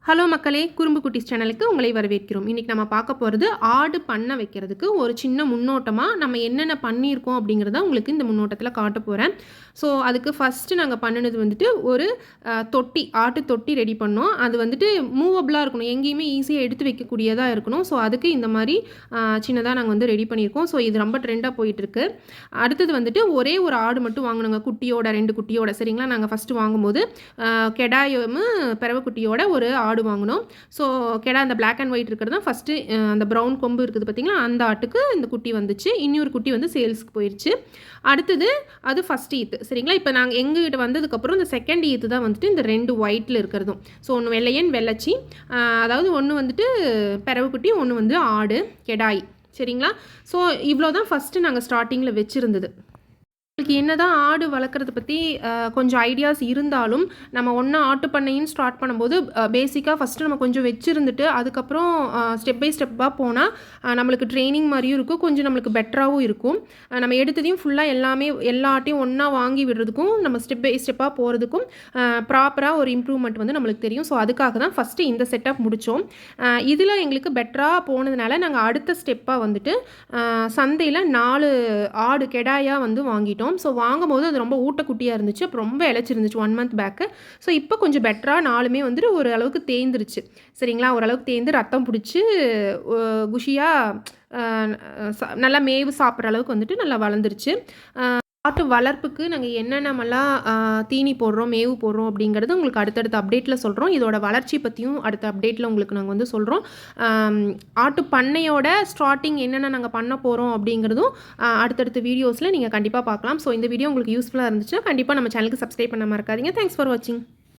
Hello மக்களே, குறும்பு குட்டீஸ் சேனலுக்கு உங்களை வரவேற்கிறோம். இன்றைக்கி நம்ம பார்க்க போகிறது ஆடு பண்ணை வைக்கிறதுக்கு ஒரு சின்ன முன்னோட்டமாக நம்ம என்னென்ன பண்ணியிருக்கோம் அப்படிங்கிறத உங்களுக்கு இந்த முன்னோட்டத்தில் காட்ட போகிறேன். ஸோ அதுக்கு ஃபஸ்ட்டு நாங்கள் பண்ணினது வந்துட்டு ஒரு தொட்டி, ஆட்டு தொட்டி ரெடி பண்ணோம். அது வந்துட்டு மூவபிளாக இருக்கணும், எங்கேயுமே ஈஸியாக எடுத்து வைக்கக்கூடியதாக இருக்கணும். ஸோ அதுக்கு இந்த மாதிரி சின்னதாக நாங்கள் வந்து ரெடி பண்ணியிருக்கோம். ஸோ இது ரொம்ப ட்ரெண்டாக போயிட்டுருக்கு. அடுத்தது வந்துட்டு ஒரே ஒரு ஆடு மட்டும் வாங்கினோங்க, குட்டியோட 2 குட்டியோட. சரிங்களா, நாங்கள் ஃபஸ்ட்டு வாங்கும்போது கெடாயும் பிறவக்குட்டியோட ஒரு ஆடு வாங்கினோம். ஸோ கெடா அந்த பிளாக் அண்ட் ஒயிட் இருக்கிறது தான் ஃபஸ்ட்டு. அந்த ப்ரௌன் கொம்பு இருக்குது பார்த்திங்களா, அந்த ஆட்டுக்கு இந்த குட்டி வந்துச்சு. இன்னொரு குட்டி வந்து சேல்ஸுக்கு போயிடுச்சு. அடுத்தது அது ஃபஸ்ட் ஈத்து. சரிங்களா, இப்போ நாங்கள் எங்ககிட்ட வந்ததுக்கப்புறம் இந்த செகண்ட் ஈத்து தான் வந்துட்டு இந்த 2 ஒயிட்டில் இருக்கிறதும். ஸோ ஒன்று வெள்ளையன் வெள்ளச்சி, அதாவது ஒன்று வந்துட்டு பிறவுக்குட்டி, ஒன்று வந்து ஆடு கெடாய். சரிங்களா, ஸோ இவ்வளோ தான் ஃபஸ்ட்டு நாங்கள் ஸ்டார்டிங்கில் வச்சுருந்தது. உங்களுக்கு என்ன தான் ஆடு வளர்க்குறத பற்றி கொஞ்சம் ஐடியாஸ் இருந்தாலும், நம்ம ஒன்றா ஆட்டு பண்ணைன்னு ஸ்டார்ட் பண்ணும்போது பேசிக்காக ஃபஸ்ட்டு நம்ம கொஞ்சம் வச்சுருந்துட்டு அதுக்கப்புறம் ஸ்டெப் பை ஸ்டெப்பாக போனால் நம்மளுக்கு ட்ரைனிங் மாதிரியும் இருக்கும், கொஞ்சம் நம்மளுக்கு பெட்டராகவும் இருக்கும். நம்ம எடுத்ததையும் ஃபுல்லாக எல்லா ஆட்டையும் ஒன்றா வாங்கி விடுறதுக்கும், நம்ம ஸ்டெப் பை ஸ்டெப்பாக போகிறதுக்கும் ப்ராப்பராக ஒரு இம்ப்ரூவ்மெண்ட் வந்து நம்மளுக்கு தெரியும். ஸோ அதுக்காக தான் ஃபஸ்ட்டு இந்த செட்டப் முடித்தோம். இதில் எங்களுக்கு பெட்டராக போனதுனால நாங்கள் அடுத்த ஸ்டெப்பாக வந்துட்டு சந்தையில் 4 ஆடு கெடாயாக வந்து வாங்கிட்டோம். ஸோ வாங்கும்போது அது ரொம்ப ஊட்டக்குட்டியாக இருந்துச்சு, அப்போ ரொம்ப இழைச்சிருந்துச்சு 1 மந்த் பேக்கு. ஸோ இப்போ கொஞ்சம் பெட்டராக 4மே வந்துட்டு ஓரளவுக்கு தேய்ந்துருச்சு. சரிங்களா, ஓரளவுக்கு தேய்ந்து ரத்தம் பிடிச்சி குஷியாக நல்லா மேவு சாப்பிட்ற அளவுக்கு வந்துட்டு நல்லா வளர்ந்துருச்சு. ஆட்டு வளர்ப்புக்கு நாங்கள் என்னென்னமெல்லாம் தீனி போடுறோம், மேவு போடுறோம் அப்படிங்கிறது உங்களுக்கு அடுத்தடுத்த அப்டேட்டில் சொல்கிறோம். இதோட வளர்ச்சி பற்றியும் அடுத்த அப்டேட்டில் உங்களுக்கு நாங்கள் வந்து சொல்கிறோம். ஆட்டு பண்ணையோட ஸ்டார்டிங் என்னென்ன நாங்கள் பண்ண போகிறோம் அப்படிங்கிறதும் அடுத்தடுத்த வீடியோஸில் நீங்கள் கண்டிப்பாக பார்க்கலாம். ஸோ இந்த வீடியோ உங்களுக்கு யூஸ்ஃபுல்லாக இருந்துச்சுன்னா கண்டிப்பாக நம்ம சேனலுக்கு சப்ஸ்கிரைப் பண்ண மறக்காதீங்க. தேங்க்ஸ் ஃபார் வாட்சிங்.